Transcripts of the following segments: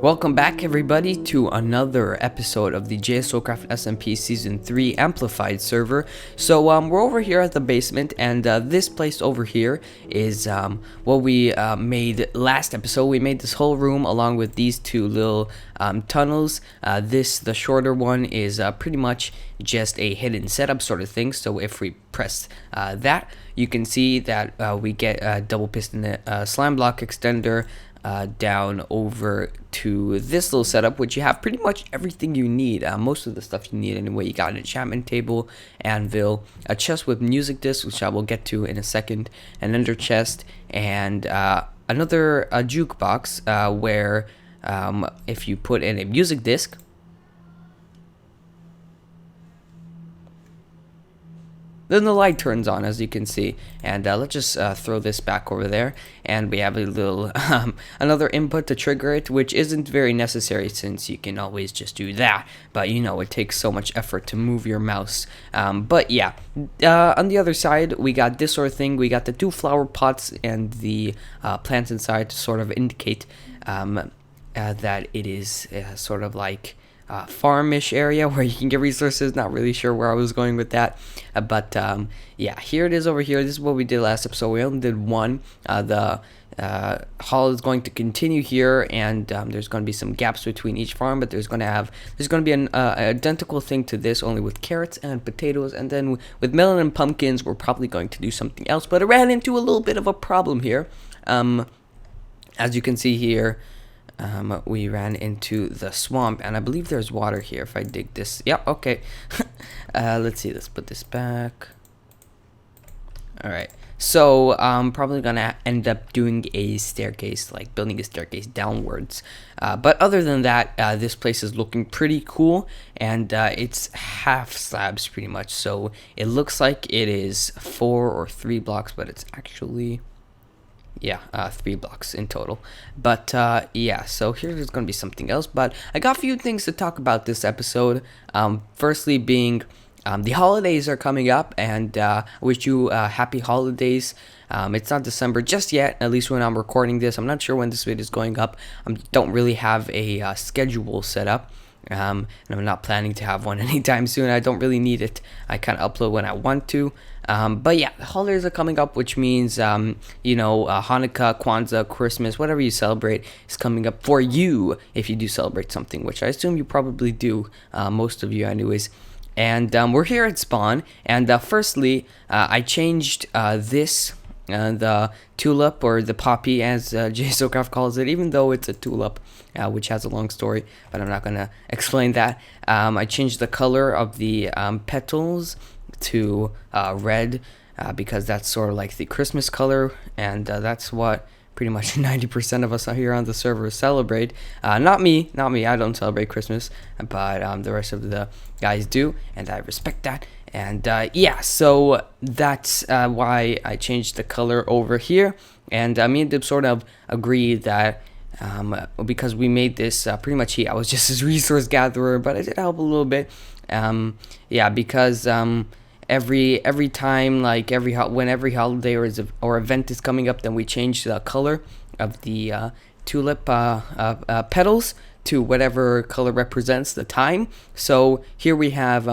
Welcome back everybody to another episode of the Jsocraft SMP Season 3 Amplified server. So we're over here at the basement, and this place over here is what we made last episode. We made this whole room along with these two little tunnels. The shorter one is pretty much just a hidden setup sort of thing. So if we press that, you can see that we get a double piston slime block extender down over to this little setup, which you have pretty much everything you need, most of the stuff you need anyway. You got an enchantment table, anvil, a chest with music discs, which I will get to in a second, an ender chest, and another jukebox where if you put in a music disc, then the light turns on, as you can see. And let's just throw this back over there, and we have a little another input to trigger it, which isn't very necessary since you can always just do that, but you know, it takes so much effort to move your mouse. But yeah, on the other side we got this sort of thing. We got the two flower pots and the plants inside to sort of indicate that it is sort of like farmish area where you can get resources. Not really sure where I was going with that, but yeah, here it is over here. This is what we did last episode. We only did one. The hall is going to continue here, and there's going to be some gaps between each farm, but there's going to be an identical thing to this, only with carrots and potatoes. And then with melon and pumpkins, we're probably going to do something else, but I ran into a little bit of a problem here. As you can see here, we ran into the swamp, and I believe there's water here if I dig this. Yep, okay. Let's see, let's put this back. Alright, so I'm probably gonna end up doing a staircase, like building a staircase downwards. But other than that, this place is looking pretty cool, and it's half slabs pretty much. So it looks like it is 4 or 3 blocks, but it's actually... yeah, 3 blocks in total. But yeah, so here's going to be something else, but I got a few things to talk about this episode. Firstly being the holidays are coming up, and I wish you happy holidays. It's not December just yet, at least when I'm recording this. I'm not sure when this video is going up. I don't really have a schedule set up. And I'm not planning to have one anytime soon. I don't really need it. I kind of upload when I want to. But yeah, the holidays are coming up, which means, you know, Hanukkah, Kwanzaa, Christmas, whatever you celebrate is coming up for you if you do celebrate something, which I assume you probably do, most of you anyways. And we're here at spawn, and firstly, I changed this. The tulip, or the poppy as Jsocraft calls it, even though it's a tulip, which has a long story, but I'm not going to explain that. I changed the color of the petals to red, because that's sort of like the Christmas color, and that's what pretty much 90% of us here on the server celebrate. Not me, I don't celebrate Christmas, but the rest of the guys do, and I respect that. And yeah, so that's why I changed the color over here. And me and Dib sort of agreed that because we made this pretty much I was just his resource gatherer, but I did help a little bit. Yeah, because every time, like when every holiday or event is coming up, then we change the color of the tulip petals to whatever color represents the time. So here we have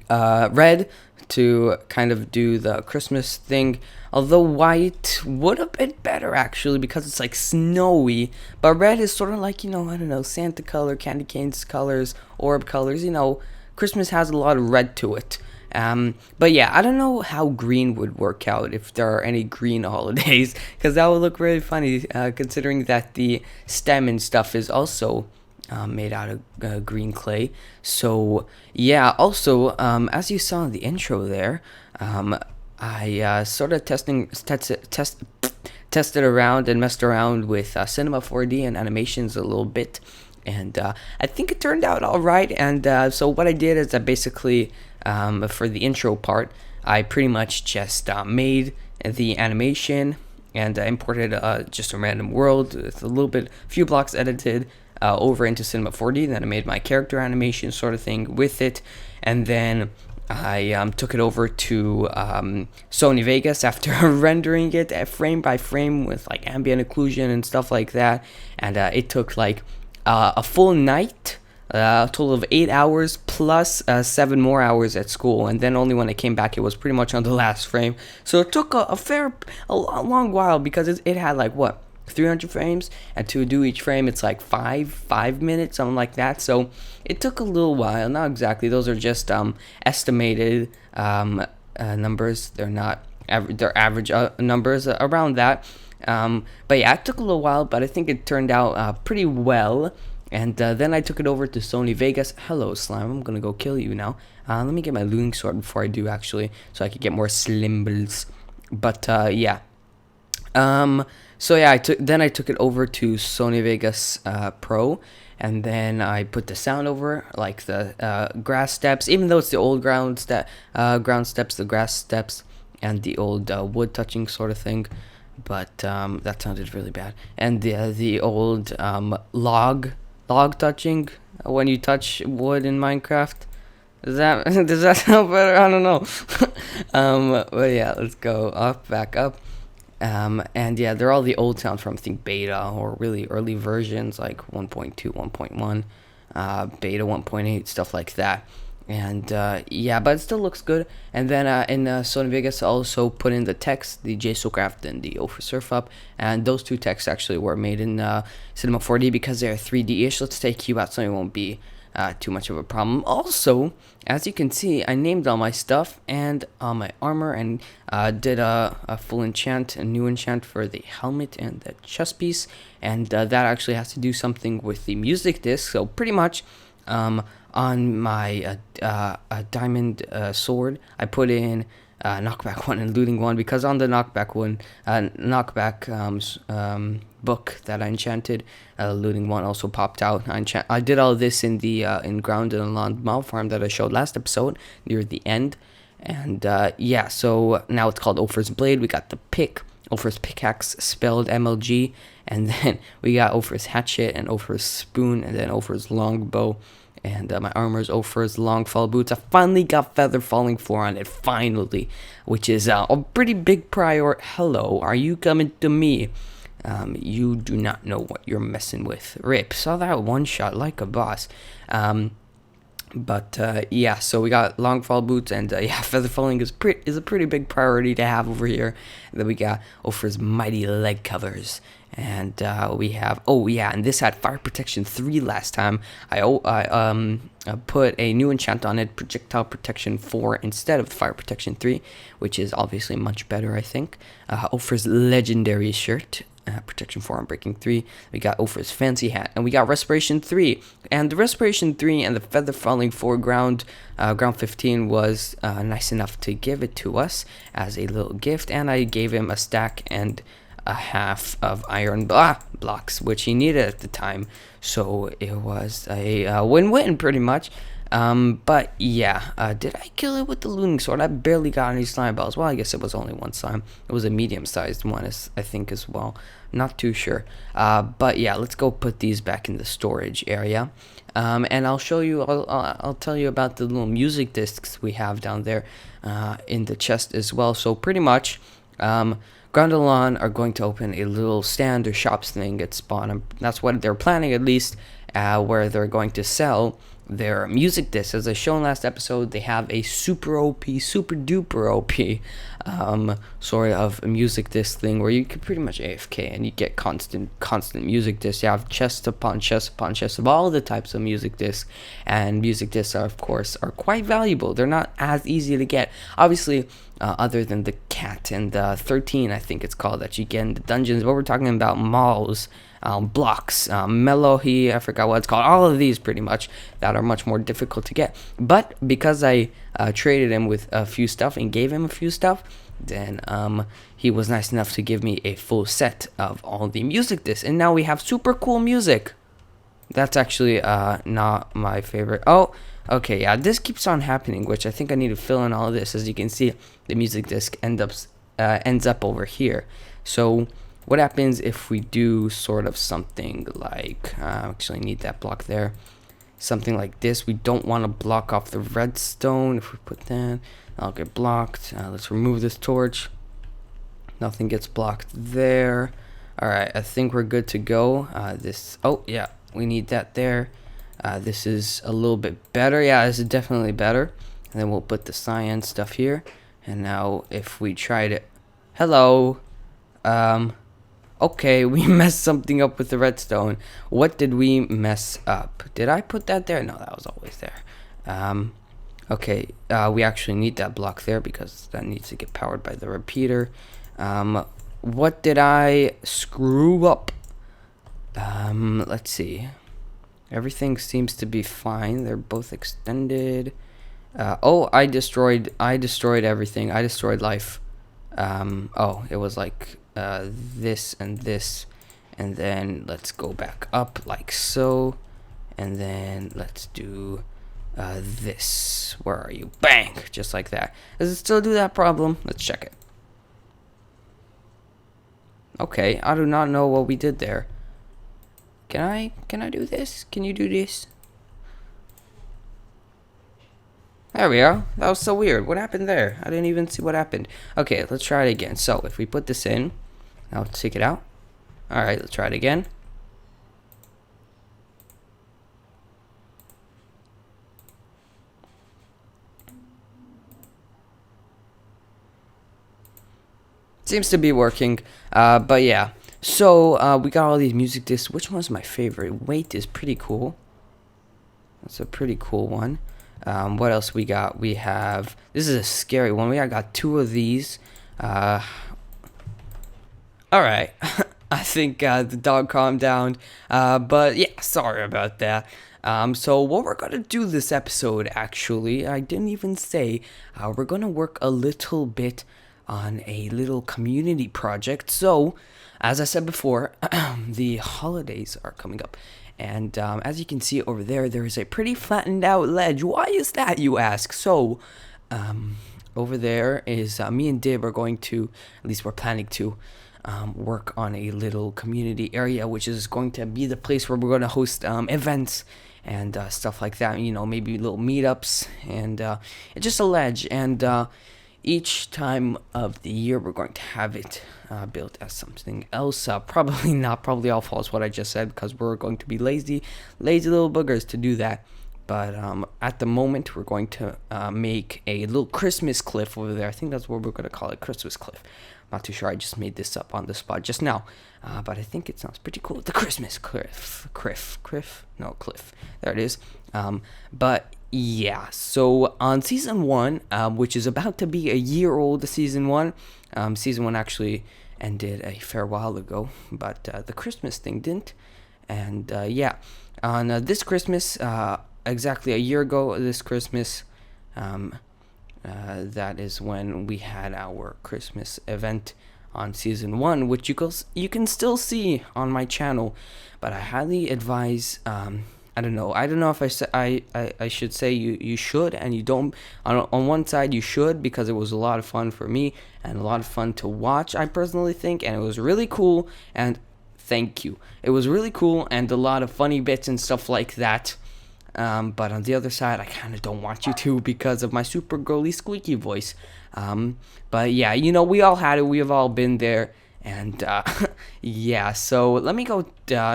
red to kind of do the Christmas thing, although white would have been better actually, because it's like snowy. But red is sort of like, you know, I don't know, Santa color, candy canes colors, orb colors. You know, Christmas has a lot of red to it. But yeah, I don't know how green would work out, if there are any green holidays, because that would look really funny, considering that the stem and stuff is also made out of green clay. So yeah, also as you saw in the intro there, I sort of tested around and messed around with Cinema 4D and animations a little bit, and I think it turned out all right. And so what I did is I basically for the intro part, I pretty much just made the animation and imported just a random world with a few blocks edited over into Cinema 4D. Then I made my character animation sort of thing with it, and then I took it over to Sony Vegas after rendering it frame by frame with like ambient occlusion and stuff like that, and it took like a full night, a total of 8 hours plus 7 more hours at school, and then only when I came back it was pretty much on the last frame. So it took a long while because it had like what, 300 frames, and to do each frame it's like 5 minutes, something like that. So it took a little while. Not exactly, those are just estimated numbers. They're not they're average numbers around that. But yeah, it took a little while, but I think it turned out pretty well. And then I took it over to Sony Vegas. Hello, slime. I'm gonna go kill you now. Let me get my looting sword before I do, actually, so I could get more slimbles. But yeah. So yeah, I took it over to Sony Vegas Pro, and then I put the sound over, like the grass steps, even though it's the old ground steps, the grass steps, and the old wood touching sort of thing. But that sounded really bad. And the old log touching when you touch wood in Minecraft. Does that sound better? I don't know. But yeah, let's go back up. And yeah, they're all the old sounds from, I think, beta or really early versions like 1.2, 1.1, beta 1.8, stuff like that. And yeah, but it still looks good. And then in Sony Vegas, I also put in the text, the Jsocraft and the OferSurfup, and those two texts actually were made in Cinema 4D because they're 3D-ish. Let's take you out so it won't be too much of a problem. Also, as you can see, I named all my stuff and my armor, and did a full enchant, a new enchant for the helmet and the chest piece, and that actually has to do something with the music disc. So pretty much on my diamond sword, I put in knockback 1 and looting 1, because on the knockback 1 book that I enchanted, looting 1 also popped out. I did all this in the in grounded and lawn mob farm that I showed last episode near the end. And yeah, so now it's called Ofer's Blade. We got the pick, Ofer's pickaxe spelled MLG, and then we got Ofer's hatchet and Ofer's spoon, and then Ofer's longbow. And my armor is Ofer's long fall boots. I finally got feather falling 4 on it, finally, which is a pretty big priority. Hello, are you coming to me? You do not know what you're messing with. Rip, saw that one shot like a boss. But yeah, so we got long fall boots, and yeah, feather falling is a pretty big priority to have over here. And then we got Ofer's mighty leg covers, and we have, oh yeah, and this had fire protection 3 last time. I put a new enchant on it, projectile protection 4 instead of fire protection 3, which is obviously much better, I think. Ofer's legendary shirt. Protection 4 on breaking 3. We got Ofer's fancy hat, and we got respiration 3. And the respiration 3 and the feather falling 4 ground 15 was nice enough to give it to us as a little gift, and I gave him a stack and a half of iron blocks, which he needed at the time. So it was a win-win pretty much. But yeah, did I kill it with the looting sword? I barely got any slime balls. Well, I guess it was only one slime. It was a medium-sized one, I think, as well. Not too sure. But yeah, let's go put these back in the storage area. And I'll show you, I'll tell you about the little music discs we have down there in the chest as well. So pretty much, Grundalon are going to open a little stand or shops thing at spawn. That's what they're planning, at least, where they're going to sell their music discs. As I shown last episode, they have a super OP, super duper OP sort of music disc thing where you can pretty much AFK and you get constant music discs. You have chest upon chest upon chest of all the types of music discs, and music discs are, of course, are quite valuable. They're not as easy to get, obviously, other than the cat and 13, I think it's called, that you get in the dungeons. But we're talking about malls, blocks, Melohi, I forgot what it's called, all of these pretty much that are much more difficult to get. But because I traded him with a few stuff and gave him a few stuff, then he was nice enough to give me a full set of all the music discs, and now we have super cool music. That's actually not my favorite. Oh, okay, yeah, this keeps on happening, which I think I need to fill in all of this. As you can see, the music disc ends up over here. So what happens if we do sort of something like, actually need that block there. something like this. We don't want to block off the redstone. If we put that, I'll get blocked. Let's remove this torch. Nothing gets blocked there. Alright, I think we're good to go. Oh yeah, we need that there. This is a little bit better. Yeah, this is definitely better. And then we'll put the cyan stuff here. And now if we try to... Hello. Okay, we messed something up with the redstone. What did we mess up? Did I put that there? No, that was always there. Okay, we actually need that block there because that needs to get powered by the repeater. What did I screw up? Let's see. Everything seems to be fine. They're both extended. Oh, I destroyed everything. I destroyed life. Oh, it was like this and this, and then let's go back up like so, and then let's do this. Where are you? Bang! Just like that. Does it still do that problem? Let's check it. Okay, I do not know what we did there. Can I do this? Can you do this? There we go. That was so weird. What happened there? I didn't even see what happened. Okay, let's try it again. So if we put this in, now take it out. Alright, let's try it again. Seems to be working, but yeah. So we got all these music discs. Which one's my favorite? Weight is pretty cool. That's a pretty cool one. What else we got? We have, this is a scary one. I got 2 of these. Alright. I think the dog calmed down. But yeah, sorry about that. So what we're gonna do this episode, actually, I didn't even say, we're gonna work a little bit on a little community project. So, as I said before, the holidays are coming up. And as you can see over there, there is a pretty flattened out ledge. Why is that, you ask? So, over there is me and Dib are going to, at least we're planning to, work on a little community area, which is going to be the place where we're going to host events and stuff like that. You know, maybe little meetups, and it's just a ledge. And each time of the year, we're going to have it built as something else. Probably not. Probably all false what I just said, because we're going to be lazy little boogers to do that. But at the moment, we're going to make a little Christmas cliff over there. I think that's what we're going to call it, Christmas cliff. Not too sure. I just made this up on the spot just now. But I think it sounds pretty cool. The Christmas cliff. Cliff. There it is. But yeah, so on season 1, which is about to be a year old, season 1. Season 1 actually ended a fair while ago, but the Christmas thing didn't. And yeah, on this Christmas, exactly a year ago this Christmas, that is when we had our Christmas event on season 1, which you can still see on my channel. But I highly advise, I don't know if I should say you should and you don't. On one side you should, because it was a lot of fun for me and a lot of fun to watch, I personally think, and it was really cool, and thank you. It was really cool and a lot of funny bits and stuff like that. But on the other side, I kind of don't want you to, because of my super girly squeaky voice. But yeah, you know, we all had it. We have all been there. And yeah, so let me go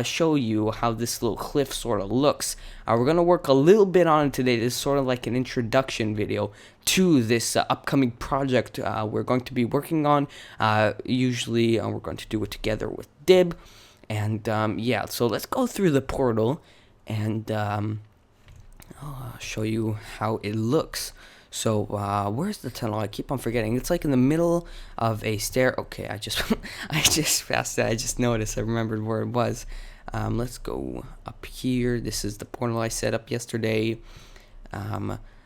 show you how this little cliff sort of looks. We're going to work a little bit on it today. This is sort of like an introduction video to this upcoming project we're going to be working on. Usually we're going to do it together with Dib. And yeah, so let's go through the portal, and I'll show you how it looks. So, where's the tunnel? I keep on forgetting. It's like in the middle of a stair. Okay, I just passed that. I just noticed. I remembered where it was. Let's go up here. This is the portal I set up yesterday.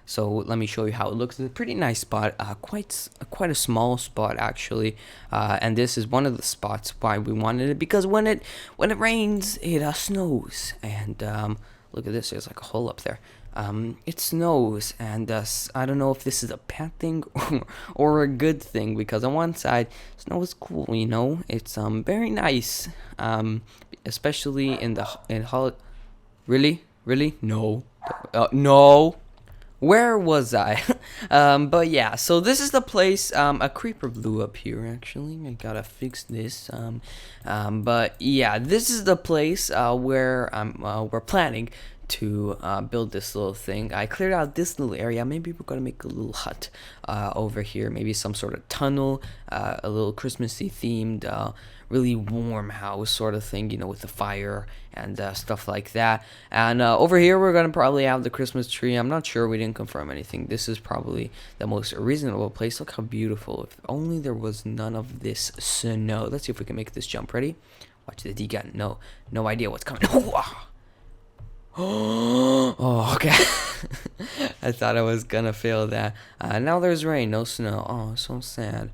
So let me show you how it looks. It's a pretty nice spot. Quite a small spot, actually. And this is one of the spots why we wanted it, because when it rains, it snows. And look at this. There's like a hole up there. It snows, and I don't know if this is a bad thing or a good thing, because on one side, snow is cool, you know, it's very nice, especially in holiday. Really? Really? No. No. Where was I? But yeah, so this is the place. A creeper blew up here, actually. I gotta fix this. But yeah, this is the place where we're planning to build this little thing. I cleared out this little area. Maybe we're gonna make a little hut over here. Maybe some sort of tunnel, a little Christmassy themed, really warm house sort of thing, you know, with the fire and stuff like that. And over here we're gonna probably have the Christmas tree. I'm not sure, we didn't confirm anything. This is probably the most reasonable place. Look how beautiful. If only there was none of this snow. Let's see if we can make this jump. Ready? Watch the D gun. No idea what's coming. Oh, okay. I thought I was gonna fail that. Now there's rain, no snow. Oh, so sad.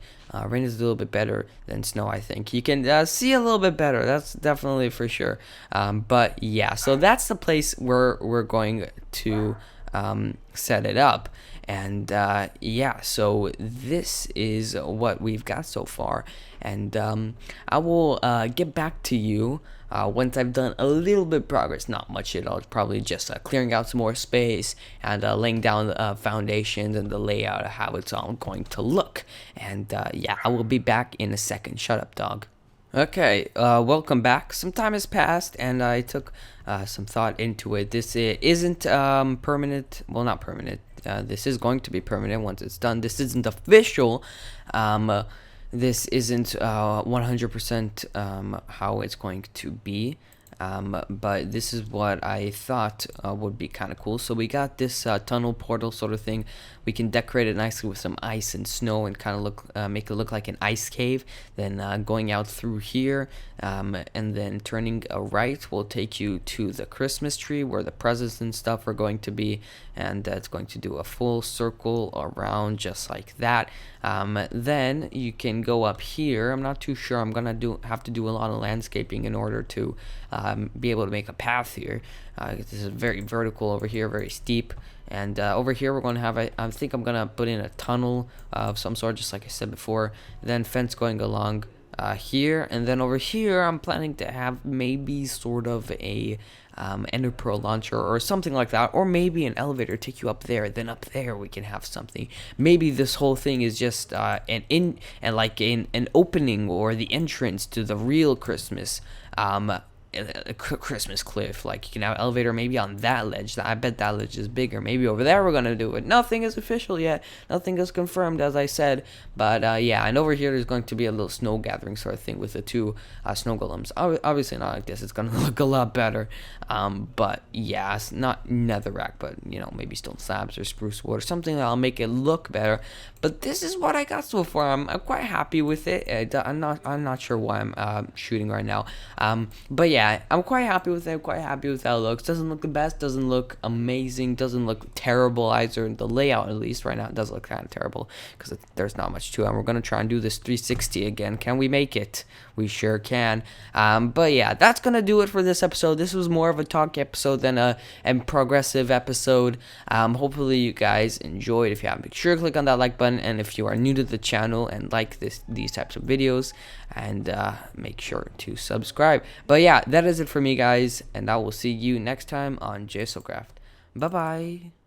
Rain is a little bit better than snow, I think. You can see a little bit better. That's definitely for sure. But yeah, so that's the place where we're going to set it up. And yeah, so this is what we've got so far. And I will get back to you once I've done a little bit of progress. Not much at all. It's probably just clearing out some more space and laying down foundations and the layout of how it's all going to look. And yeah, I will be back in a second. Shut up, dog. Okay, welcome back. Some time has passed, and I took some thought into it. This isn't permanent. Well, not permanent. This is going to be permanent once it's done. This isn't official. This isn't 100% how it's going to be. But this is what I thought would be kind of cool. So we got this tunnel portal sort of thing. We can decorate it nicely with some ice and snow and kind of make it look like an ice cave. Then going out through here and then turning right will take you to the Christmas tree where the presents and stuff are going to be. And it's going to do a full circle around just like that. Then you can go up here. I'm not too sure. I'm gonna have to do a lot of landscaping in order to be able to make a path here. This is very vertical over here, very steep. And over here we're going to have, I think I'm going to put in a tunnel of some sort, just like I said before. Then fence going along here. And then over here I'm planning to have maybe sort of a ender pearl launcher or something like that. Or maybe an elevator take you up there. Then up there we can have something. Maybe this whole thing is just an opening or the entrance to the real Christmas a Christmas cliff. Like, you can have an elevator maybe on that ledge. I bet that ledge is bigger. Maybe over there we're gonna do it. Nothing is official yet. Nothing is confirmed, as I said. But yeah, and over here there's going to be a little snow gathering sort of thing with the two snow golems. Obviously not like this. It's gonna look a lot better. But yeah, it's not netherrack, but you know, maybe stone slabs or spruce wood or something that'll make it look better. But this is what I got so far. I'm quite happy with it. I'm not sure why I'm shooting right now. But yeah, I'm quite happy with it. I'm quite happy with how it looks. Doesn't look the best. Doesn't look amazing. Doesn't look terrible either. The layout, at least right now, it does look kind of terrible because there's not much to it. And we're gonna try and do this 360 again. Can we make it? We sure can. But yeah, that's gonna do it for this episode. This was more of a talk episode than a progressive episode. Hopefully you guys enjoyed. If you have, make sure to click on that like button. And if you are new to the channel and like these types of videos, and make sure to subscribe. But yeah, that is it for me, guys, and I will see you next time on Jsocraft. Bye bye.